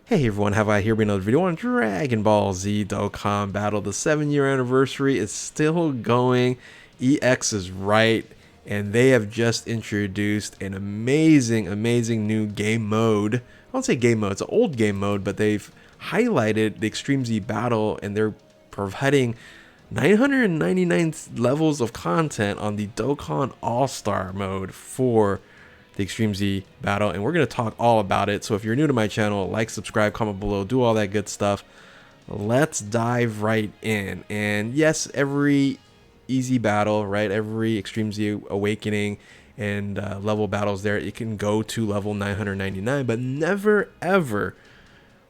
Hey everyone, have I here been another video on Dragon Ball Z Dokkan Battle. The 7-year anniversary is still going. EX is right, and they have just introduced an amazing new game mode. I won't say game mode, it's an old game mode, but they've highlighted the Extreme Z Battle, and they're providing 999 levels of content on the Dokkan All-Star mode for the Extreme Z Battle, and we're going to talk all about it. So if you're new to my channel, like, subscribe, comment below, do all that good stuff. Let's dive right in. And yes, every easy battle, right, every Extreme Z Awakening and level battles there, it can go to level 999, but never ever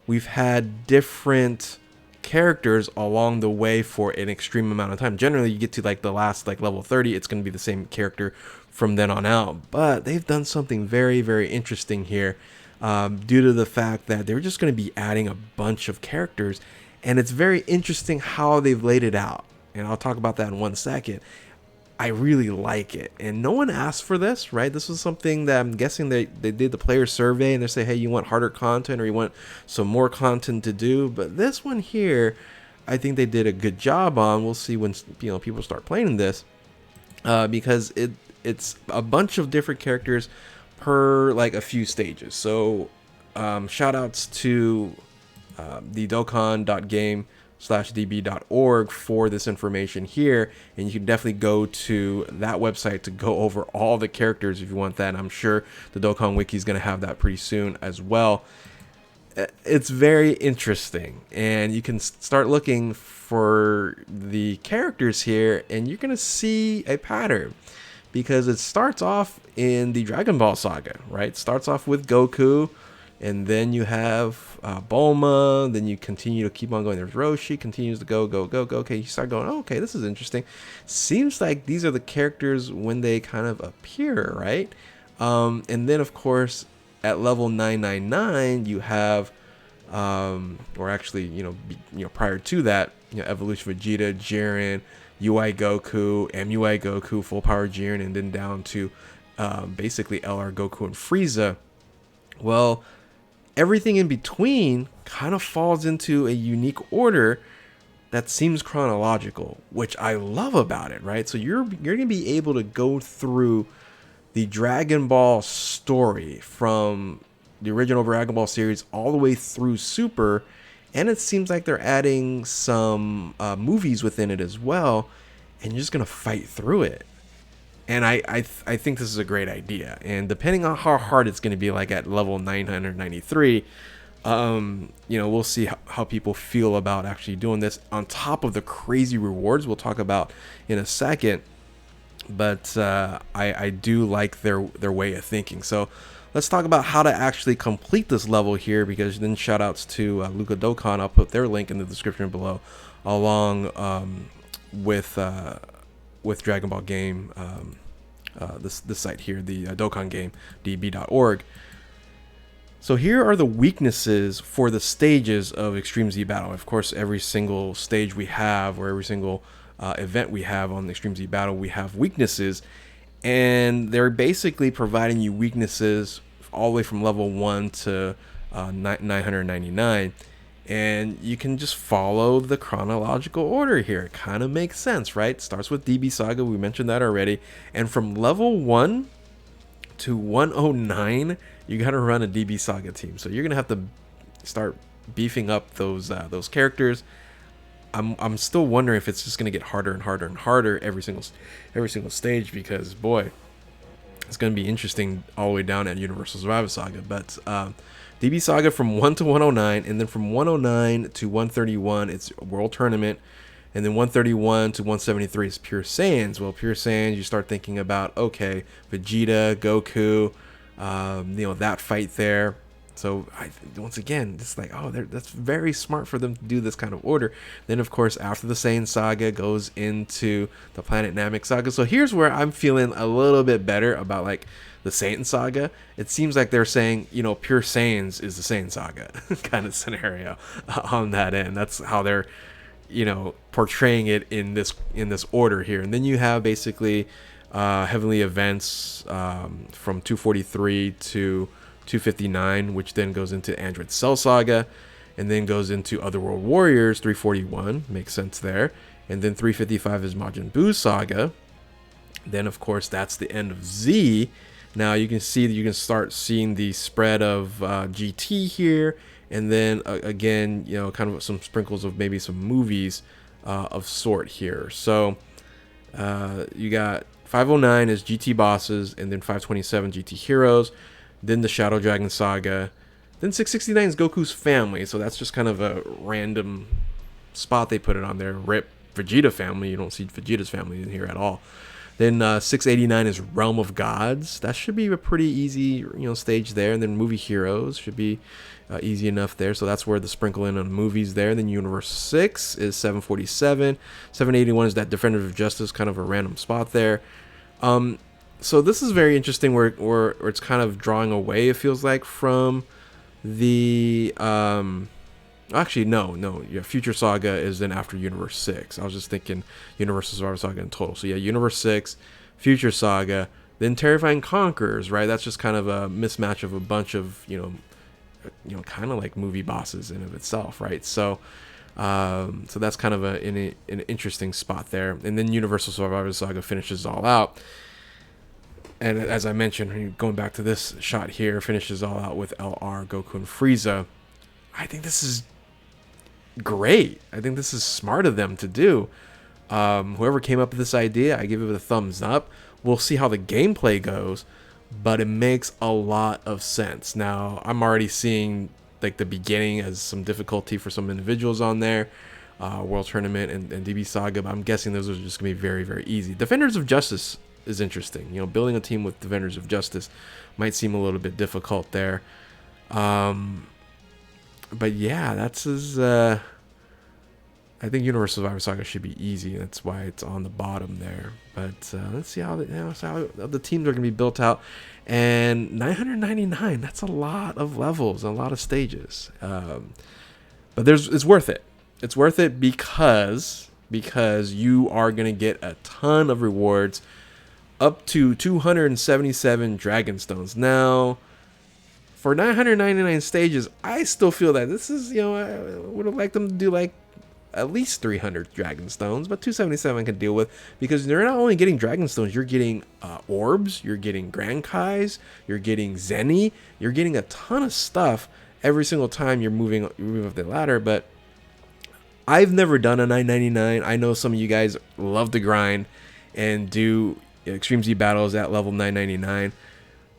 we've had different characters along the way for an extreme amount of time. Generally, you get to like the last level 30, it's going to be the same character from then on out. But they've done something very interesting here, due to the fact that they're just going to be adding a bunch of characters, and it's very interesting how they've laid it out. And I'll talk about that in 1 second. I really like it, and no one asked for this, right? This was something that I'm guessing they did the player survey, and they say, hey, you want harder content or you want some more content to do. But this one here, I think they did a good job on. We'll see when people start playing this, because it's a bunch of different characters per a few stages. So shout outs to the Dokkan.game/db.org for this information here, and you can definitely go to that website to go over all the characters if you want that. And I'm sure the Dokkan Wiki is going to have that pretty soon as well. It's very interesting, and you can start looking for the characters here, and you're going to see a pattern, because it starts off in the Dragon Ball saga, right? It starts off with Goku, and then you have Bulma, then you continue to keep on going. There's Roshi, continues to go. Okay, you start going, oh, okay, this is interesting. Seems like these are the characters when they kind of appear, right? And then, of course, at level 999, you have, or actually, prior to that, Evolution Vegeta, Jiren, UI Goku, MUI Goku, Full Power Jiren, and then down to basically LR Goku and Frieza. Well, everything in between kind of falls into a unique order that seems chronological, which I love about it, right? So you're going to be able to go through the Dragon Ball story from the original Dragon Ball series all the way through Super, and it seems like they're adding some movies within it as well, and you're just going to fight through it. And I think this is a great idea. And depending on how hard it's going to be, like at level 993, we'll see how people feel about actually doing this on top of the crazy rewards we'll talk about in a second. But I do like their way of thinking. So let's talk about how to actually complete this level here, because then shout outs to Luca Dokkan. I'll put their link in the description below, along with Dragon Ball Game, this site here, the Dokkan Game, db.org. So here are the weaknesses for the stages of Extreme Z Battle. Of course, every single stage we have, or every single event we have on the Extreme Z Battle, we have weaknesses, and they're basically providing you weaknesses all the way from level 1 to 999. And you can just follow the chronological order here. It kind of makes sense, right? It starts with DB Saga, we mentioned that already. And from level 1 to 109, you got to run a DB Saga team. So you're going to have to start beefing up those characters. I'm still wondering if it's just going to get harder and harder every single stage, because boy, it's going to be interesting all the way down at Universal Survivor Saga. But DB Saga from 1 to 109, and then from 109 to 131, it's a World Tournament, and then 131 to 173 is Pure Saiyans. Well, Pure Saiyans, you start thinking about, okay, Vegeta, Goku, that fight there. So once again, it's like, oh, that's very smart for them to do this kind of order. Then, of course, after the Saiyan Saga goes into the Planet Namek Saga. So here's where I'm feeling a little bit better about the Saiyan Saga. It seems like they're saying, Pure Saiyans is the Saiyan Saga kind of scenario on that end. That's how they're, portraying it in this order here. And then you have basically heavenly events from 243 to 259, which then goes into Android Cell Saga, and then goes into Otherworld Warriors 341, makes sense there. And then 355 is Majin Buu Saga. Then of course that's the end of Z. Now you can see that you can start seeing the spread of GT here, and then again, you know, kind of some sprinkles of maybe some movies of sort here. So you got 509 is GT bosses, and then 527 GT heroes, then the Shadow Dragon Saga, then 669 is Goku's family. So that's just kind of a random spot they put it on there. Rip Vegeta family. You don't see Vegeta's family in here at all. Then 689 is Realm of Gods. That should be a pretty easy, stage there. And then Movie Heroes should be easy enough there. So that's where the sprinkle in on movies there. And then Universe 6 is 747. 781 is that Defender of Justice, kind of a random spot there. So this is very interesting where it's kind of drawing away, it feels like, from the... Actually, no. Yeah, Future Saga is then after Universe 6. I was just thinking Universal Survivor Saga in total. So yeah, Universe 6, Future Saga, then Terrifying Conquerors, right? That's just kind of a mismatch of a bunch of, kind of like movie bosses in of itself, right? So so that's kind of an interesting spot there. And then Universal Survivor Saga finishes all out. And as I mentioned, going back to this shot here, finishes all out with LR, Goku, and Frieza. I think this is great. I think this is smart of them to do. Whoever came up with this idea, I give it a thumbs up. We'll see how the gameplay goes, but it makes a lot of sense. Now, I'm already seeing like the beginning as some difficulty for some individuals on there. World Tournament and DB Saga, but I'm guessing those are just going to be very, very easy. Defenders of Justice is interesting. Building a team with Defenders of Justice might seem a little bit difficult there. But yeah, that's as I think Universal Survivor Saga should be easy. That's why it's on the bottom there. But let's see how the teams are going to be built out. And 999, that's a lot of levels, a lot of stages. But it's worth it. It's worth it because you are going to get a ton of rewards, up to 277 Dragon Stones. Now, for 999 stages, I still feel that this is, I would have liked them to do like at least 300 Dragon Stones, but 277 I can deal with, because you're not only getting Dragon Stones, you're getting orbs, you're getting Grand Kais, you're getting Zeni, you're getting a ton of stuff every single time you're moving up the ladder. But I've never done a 999. I know some of you guys love to grind and do Extreme Z battles at level 999.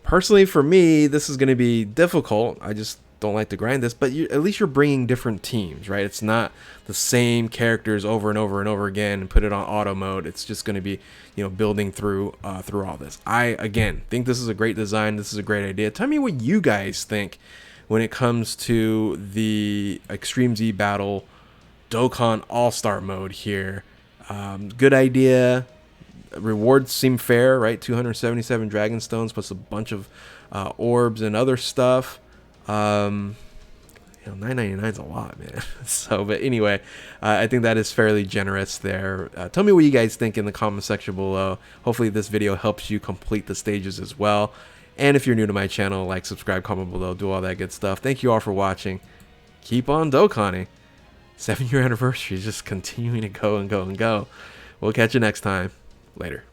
Personally, for me, this is going to be difficult. I just don't like to grind this, but at least you're bringing different teams, right? It's not the same characters over and over and over again and put it on auto mode. It's just going to be, building through all this. I, again, think this is a great design. This is a great idea. Tell me what you guys think when it comes to the Extreme Z Battle Dokkan All-Star mode here. Good idea. Rewards seem fair, right? 277 Dragon Stones plus a bunch of orbs and other stuff. 999 is a lot, man. So, but anyway, I think that is fairly generous there. Tell me what you guys think in the comment section below. Hopefully this video helps you complete the stages as well. And if you're new to my channel, like, subscribe, comment below, do all that good stuff. Thank you all for watching. Keep on Dokkaning. 7-year anniversary is just continuing to go and go and go. We'll catch you next time. Later.